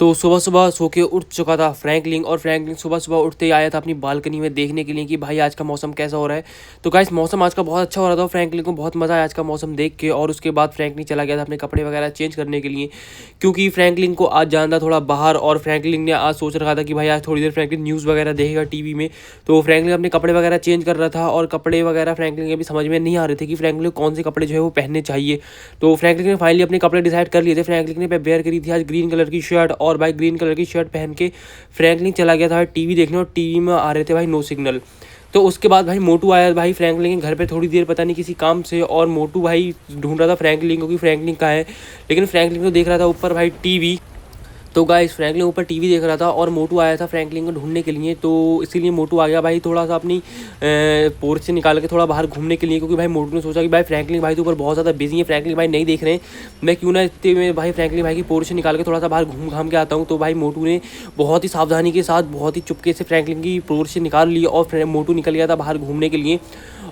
तो सुबह-सुबह सो के उठ चुका था फ्रैंकलिन, और फ्रैंकलिन सुबह-सुबह उठते ही आया था अपनी बालकनी में देखने के लिए कि भाई आज का मौसम कैसा हो रहा है। तो गाइस मौसम आज का बहुत अच्छा हो रहा था, फ्रैंकलिन को बहुत मज़ा आया आज का मौसम देख के। और उसके बाद फ्रैंकलिन चला गया था अपने कपड़े वगैरह चेंज करने के लिए, क्योंकि फ्रैंकलिन को आज जाना था थोड़ा बाहर। और फ्रैंकलिन ने आज सोच रखा था कि भाई आज थोड़ी देर फ्रैंकलिन न्यूज़ वगैरह देखेगा टीवी में। तो फ्रैंकलिन अपने कपड़े वगैरह चेंज कर रहा था, और कपड़े वगैरह फ्रैंकलिन के भी समझ में नहीं आ रहे थे कि फ्रैंकलिन को कौन से कपड़े जो है वो पहनने चाहिए। तो फ्रैंकलिन ने फाइनली अपने कपड़े डिसाइड कर लिए थे। फ्रैंकलिन ने वेयर करी थी आज ग्रीन कलर की शर्ट, और भाई ग्रीन कलर की शर्ट पहन के फ्रैंकलिन चला गया था टीवी देखने, और टीवी में आ रहे थे भाई नो सिग्नल। तो उसके बाद भाई मोटू आया भाई फ्रैंकलिन के घर पे थोड़ी देर, पता नहीं किसी काम से, और मोटू भाई ढूंढ रहा था फ्रैंकलिन को कि फ्रैंकलिन कहाँ है। लेकिन फ्रैंकलिन को देख रहा था ऊपर भाई टीवी। तो गाइस फ्रैंकलिन ऊपर टीवी देख रहा था, और मोटू आया था फ्रैंकलिन को ढूंढने के लिए। तो इसीलिए मोटू आ गया भाई थोड़ा सा अपनी पोर्च से निकाल के थोड़ा बाहर घूमने के लिए, क्योंकि भाई मोटू ने सोचा कि भाई फ्रैंकलिन भाई तो ऊपर बहुत ज़्यादा बिजी है, फ्रैंकलिन भाई नहीं देख रहे हैं, मैं क्यों ना इतने में भाई फ्रैंकलिन भाई की पोर्च से निकाल के थोड़ा सा बाहर घूम घाम के आता हूँ। तो भाई मोटू ने बहुत ही सावधानी के साथ बहुत ही चुपके से फ्रैंकलिन की पोर्च से निकाल ली, और मोटू निकल गया था बाहर घूमने के लिए।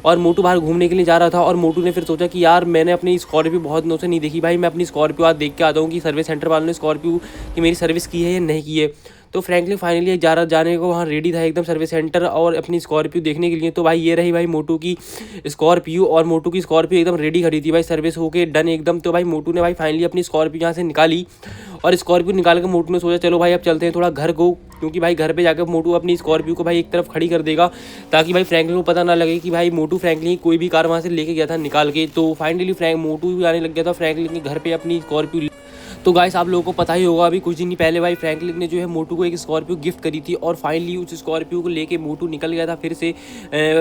और मोटू बाहर घूमने के लिए जा रहा था, और मोटू ने फिर सोचा कि यार मैंने अपनी स्कॉर्पियो बहुत दिनों से नहीं देखी, भाई मैं अपनी स्कॉर्पियो आज देख के आता हूँ कि सर्विस सेंटर वालों ने स्कॉर्पियो की मेरी सर्विस की है या नहीं की है। तो फ्रैंकलिन फाइनली जाने को वहाँ रेडी था एकदम सर्विस सेंटर और अपनी स्कॉर्पियो देखने के लिए। तो भाई ये रही भाई मोटू की स्कॉर्पियो, और मोटू की स्कॉर्पियो एकदम रेडी खड़ी थी भाई, सर्विस होके डन एकदम। तो भाई मोटू ने भाई फाइनली अपनी स्कॉर्पियो यहाँ से निकाली, और स्कॉर्पियो निकाल के मोटू ने सोचा चलो भाई अब चलते हैं थोड़ा घर को, क्योंकि भाई घर पे जाकर मोटू अपनी स्कॉर्पियो को भाई एक तरफ खड़ी कर देगा, ताकि भाई फ्रैंकलिन को पता ना लगे कि भाई मोटू फ्रैंकलिन कोई भी कार वहाँ से लेके गया था निकाल के। तो फाइनली मोटू भी आने लग गया था फ्रैंकलिन के घर पे अपनी स्कॉर्पियो। तो गाइस आप लोगों को पता ही होगा, अभी कुछ दिन ही पहले भाई फ्रैंकलिन ने जो है मोटू को एक स्कॉर्पियो गिफ्ट करी थी, और फाइनली उस स्कॉर्पियो को लेके मोटू निकल गया था फिर से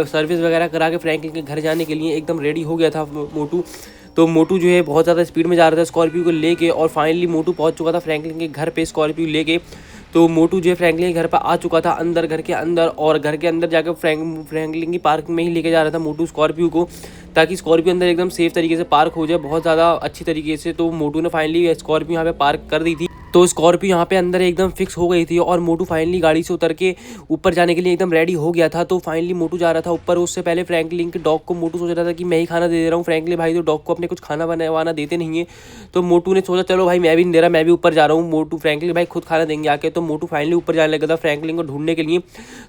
सर्विस वगैरह करा के फ्रैंकलिन के घर जाने के लिए एकदम रेडी हो गया था मोटू। तो मोटू जो है बहुत ज़्यादा स्पीड में जा रहा था स्कॉर्पियो को लेके, और फाइनली मोटू पहुंच चुका था फ्रैंकलिन के घर पे स्कॉर्पियो लेके। तो मोटू जो है फ्रैंकलिन के घर पर आ चुका था अंदर, घर के अंदर, और घर के अंदर जाकर फ्रैंकलिन की पार्क में ही लेके जा रहा था मोटू स्कॉर्पियो को, ताकि स्कॉर्पियो अंदर एकदम सेफ तरीके से पार्क हो जाए, बहुत ज़्यादा अच्छी तरीके से। तो मोटू ने फाइनली स्कॉर्पियो यहाँ पे पार्क कर दी थी। तो स्कॉर्पियो यहाँ पे अंदर एकदम फिक्स हो गई थी, और मोटू फाइनली गाड़ी से उतर के ऊपर जाने के लिए एकदम रेडी हो गया था। तो फाइनली मोटू जा रहा था ऊपर। उससे पहले फ्रैंकलिन के डॉग को मोटू सोच रहा था कि मैं ही खाना दे रहा हूँ, फ्रैंकलिन भाई तो डॉग को अपने कुछ खाना बनवाना देते नहीं है। तो मोटू ने सोचा चलो भाई मैं भी नहीं दे रहा, मैं भी ऊपर जा रहा हूँ, मोटू फ्रैंकलिन भाई खुद खाना देंगे आके। तो मोटू फाइनली ऊपर जाने लगा था फ्रैंकलिन को ढूंढने के लिए।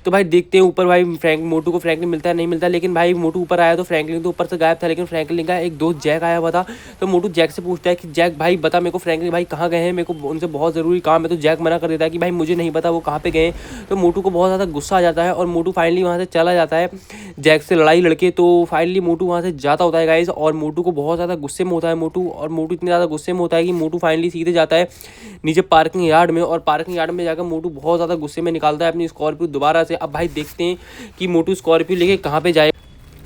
तो भाई देखते हैं ऊपर भाई मोटू को फ्रैंकलिन मिलता है नहीं मिलता, लेकिन भाई मोटू ऊपर आया तो फ्रैंकलिन तो ऊपर से गायब था। लेकिन फ्रैंकलिन का एक दोस्त जैक आया हुआ था। तो मोटू जैक से पूछता है कि जैक भाई बता मेरे को फ्रैंकलिन भाई कहाँ गए हैं, मेरे को उनसे बहुत ज़रूरी काम है। तो जैक मना कर देता है कि भाई मुझे नहीं पता वो कहाँ पे गए। तो मोटू को बहुत ज़्यादा गुस्सा आ जाता है, और मोटू फाइनली वहाँ से चला जाता है जैक से लड़ाई लड़के। तो फाइनली मोटू वहाँ से जाता होता है गाइस, और मोटू को बहुत ज़्यादा गुस्से में होता है मोटू, और मोटू इतने ज़्यादा गुस्से में होता है कि मोटू फाइनली सीधे जाता है नीचे पार्किंग यार्ड में, और पार्किंग यार्ड में जाकर मोटू बहुत ज़्यादा गुस्से में निकालता है अपनी स्कॉर्पियो दोबारा से। अब भाई देखते हैं कि मोटू स्कॉर्पियो लेके कहाँ पे जाए।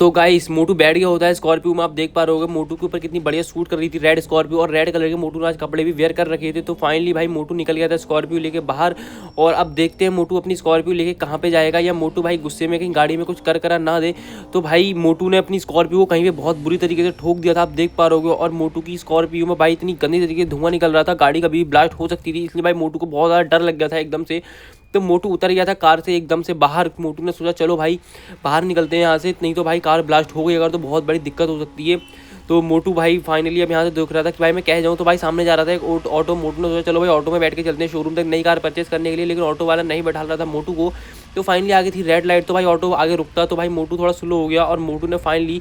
तो गाइस मोटू बैठ गया होता है स्कॉर्पियो में। आप देख पा रहे होगे मोटू के ऊपर कितनी बढ़िया सूट कर रही थी रेड स्कॉर्पियो, और रेड कलर के मोटू ने आज कपड़े भी वेयर कर रखे थे। तो फाइनली भाई मोटू निकल गया था स्कॉर्पियो लेके बाहर, और अब देखते हैं मोटू अपनी स्कॉर्पियो लेके कहाँ पे जाएगा, या मोटू भाई गुस्से में कहीं गाड़ी में कुछ कर करा ना दे। तो भाई मोटू ने अपनी स्कॉर्पियो को कहीं पे बहुत बुरी तरीके से ठोक दिया था, आप देख पा रहे होगे। और मोटू की स्कॉर्पियो में भाई इतनी गंदी तरीके से धुआं निकल रहा था, गाड़ी कभी ब्लास्ट हो सकती थी, इसलिए भाई मोटू को बहुत ज़्यादा डर लग गया था एकदम से। तो मोटू उतर गया था कार से एकदम से बाहर। मोटू ने सोचा चलो भाई बाहर निकलते हैं यहाँ से, नहीं तो भाई कार ब्लास्ट हो गई अगर तो बहुत बड़ी दिक्कत हो सकती है। तो मोटू भाई फाइनली अब यहाँ से देख रहा था कि भाई मैं कह जाऊँ, तो भाई सामने जा रहा था एक ऑटो। मोटू ने सोचा चलो भाई ऑटो में बैठ के चलते हैं शोरूम तक नई कार परचेस करने के लिए, लेकिन ऑटो वाला नहीं बैठा रहा था मोटू को। तो फाइनली आगे थी रेड लाइट, तो भाई ऑटो आगे रुकता, तो भाई मोटू थोड़ा स्लो हो गया, और मोटू ने फाइनली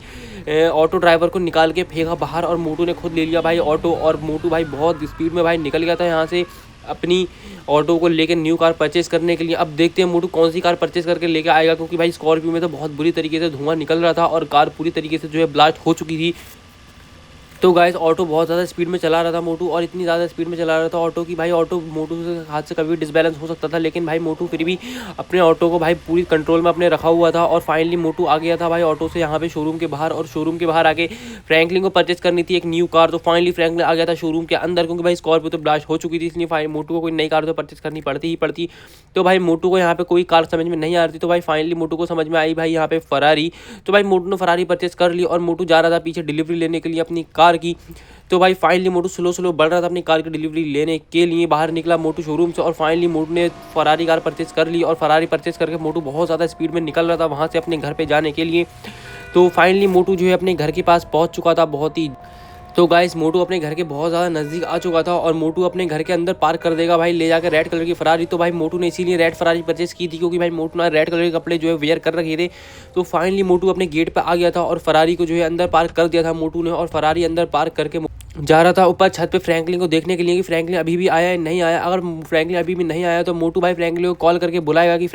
ऑटो ड्राइवर को निकाल के फेंका बाहर, और मोटू ने खुद ले लिया भाई ऑटो। और मोटू भाई बहुत स्पीड में भाई निकल गया था यहाँ से अपनी ऑटो को लेकर न्यू कार परचेस करने के लिए। अब देखते हैं मोटू कौन सी कार परचेस करके लेके आएगा, क्योंकि भाई स्कॉर्पियो में तो बहुत बुरी तरीके से धुआं निकल रहा था, और कार पूरी तरीके से जो है ब्लास्ट हो चुकी थी। तो गाइस ऑटो बहुत ज़्यादा स्पीड में चला रहा था मोटू, और इतनी ज़्यादा स्पीड में चला रहा था ऑटो की भाई ऑटो मोटू के हाथ से कभी डिसबैलेंस हो सकता था। लेकिन भाई मोटू फिर भी अपने ऑटो को भाई पूरी कंट्रोल में अपने रखा हुआ था, और फाइनली मोटू आ गया था भाई ऑटो से यहाँ पे शोरूम के बाहर। और शोरूम के बाहर आके फ्रैंकलिन को परचेस करनी थी एक न्यू कार। तो फाइनली फ्रैंकलिन आ गया था शोरूम के अंदर, क्योंकि भाई स्कॉर्पियो तो ब्लास्ट हो चुकी थी, इसलिए मोटू को कोई नई कार तो परचेस करनी पड़ती ही पड़ती। तो भाई मोटू को यहाँ पे कोई कार समझ में नहीं आ रही थी, तो भाई फाइनली मोटू को समझ में आई भाई यहाँ पे फरारी। तो भाई मोटू ने फरारी परचेस कर ली, और मोटू जा रहा था पीछे डिलीवरी लेने के लिए अपनी कार की। तो भाई फाइनली मोटू स्लो बढ़ रहा था अपनी कार की डिलीवरी लेने के लिए। बाहर निकला मोटू शोरूम से, और फाइनली मोटू ने फरारी कार परचेस कर ली, और फरारी परचेस करके मोटू बहुत ज़्यादा स्पीड में निकल रहा था वहाँ से अपने घर पे जाने के लिए। तो फाइनली मोटू जो है अपने घर के पास पहुँच चुका था बहुत ही तो गाइस मोटू अपने घर के बहुत ज़्यादा नज़दीक आ चुका था और मोटू अपने घर के अंदर पार्क कर देगा भाई ले जाकर रेड कलर की फरारी। तो भाई मोटू ने इसीलिए रेड फरारी परचेस की थी क्योंकि भाई मोटू ने रेड कलर के कपड़े जो है वेयर कर रखे थे। तो फाइनली मोटू अपने गेट पर आ गया था और फरारी को जो है अंदर पार्क कर दिया था मोटू ने, और फरारी अंदर पार्क करके जा रहा था ऊपर छत पे फ्रैंकलिन को देखने के लिए कि फ्रैंकलिन अभी भी आया है नहीं आया। अगर फ्रैंकलिन अभी भी नहीं आया तो मोटू भाई फ्रैंकलिन को कॉल करके बुलाएगा कि